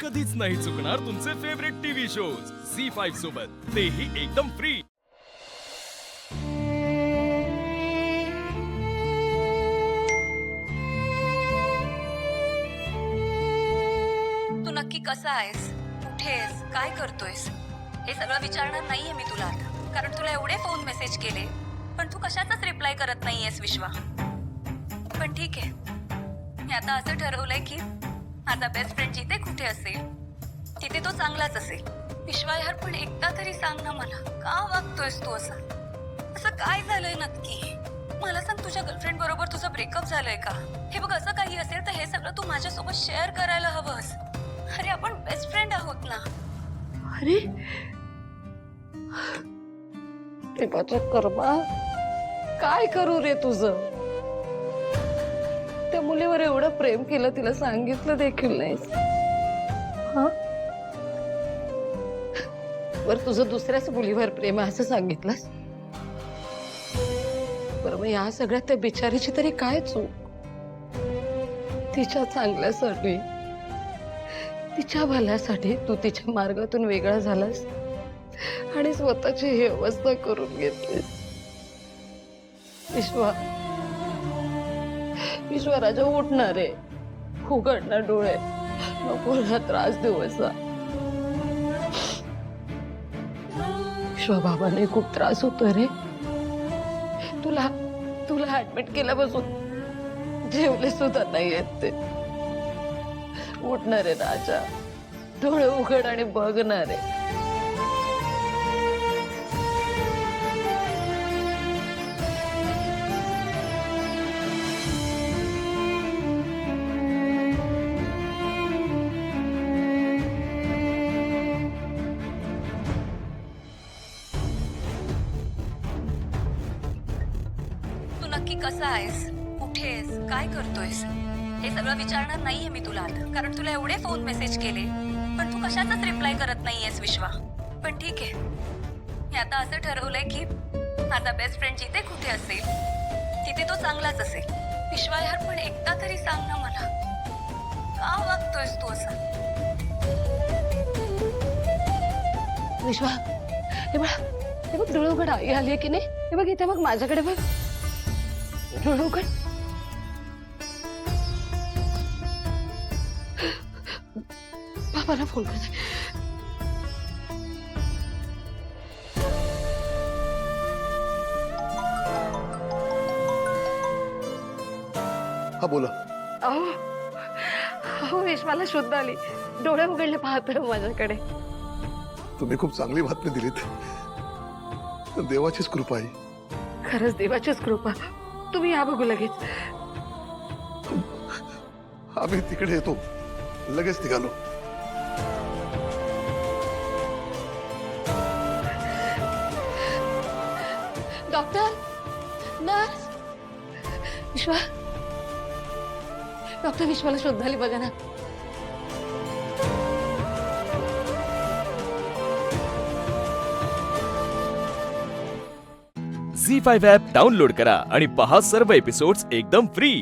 कधीच नाही चुकणार तुमचे फेवरेट टीव्ही शोज झी5 सोबत, तेही एकदम फ्री। तू नक्की कसा आहेस, कुठे आहेस, काय करतोयस हे सगळं विचारणार नाहीये मी तुला आता, कारण तुला एवढे फोन मेसेज केले पण तू कशाचाच रिप्लाय करत नाहीयेस विश्वा। पण ठीक आहे, मी आता असं ठरवलंय की माझा बेस्ट फ्रेंड जिथे कुठे असेल तिथे तो चांगलाच असेल। विश्वा यार, पण एकदा तरी सांग ना मला, का वागतोयस तू असं? असं काय झालंय नक्की? मला सांग, तुझ्या गर्लफ्रेंड बरोबर तुझं ब्रेकअप झालंय का? हे बघ, असं काही असेल तर हे सगळं तू माझ्यासोबत शेअर करायला हवंस। अरे आपण बेस्ट फ्रेंड आहोत ना। अरे देवाच्या कर्मा, काय करू रे तुझं? त्या मुलीवर एवढं प्रेम केलं, तिला सांगितलं देखील नाहीस। हा, बरं तुझं दुसऱ्याच मुलीवर प्रेम आहे असं सांगितलंस, बरं मग या सगळ्यात त्या बिचारीची तरी काय चूक? तिच्या चांगल्यासाठी, तिच्या भल्यासाठी तू तिच्या मार्गातून वेगळा झालास आणि स्वतःची ही अवस्था करून घेतलीस। विश्वा राजा, उठणार आहे, उघडणार डोळे, नको ना त्रास देऊ असा। विश्वा, बाबाने खूप त्रास होतोय रे, तुला ऍडमिट केल्यापासून जेवले सुद्धा नाही येत ते। उठणार आहे राजा, डोळे उघड आणि बघणार आहे। तू नक्की कसा आहेस, कुठे आहेस, काय करतोयस हे सगळं विचारणार नाहीये मी तुला आता, कारण तुला एवढे फोन मेसेज केले पण तू कशाचाच रिप्लाय करत नाहीयेस विश्वा। पण ठीक आहे, मी आता असं ठरवलंय की माझा बेस्ट फ्रेंड जिथे कुठे असेल तिथे तो चांगलाच असेल। विश्वा यार, पण एकदा तरी सांग ना मला, का वागतोयस तू असं? विश्वा, हे बघ डोळे उघड, आई आली की नाही? हे बघ इथे बघ, माझ्याकडे बघ, डोळे उघड। बाबाला फोन कर। हा बोला। अहो विश्वाला शुद्ध आली, डोळे उघडले, पाहतोय माझ्याकडे। तुम्ही खूप चांगली बातमी दिलीत, देवाचीच कृपा आहे। खरंच देवाचीच कृपा। तुम्ही या बघू लगेच। आम्ही तिकडे येतो, लगेच निघालो। डॉक्टर, नर्स, विश्वा, डॉक्टर विश्वाला शुद्ध आली बघा ना। झी5 ॲप डाउनलोड करा आणि पहा सर्व एपिसोड्स एकदम फ्री।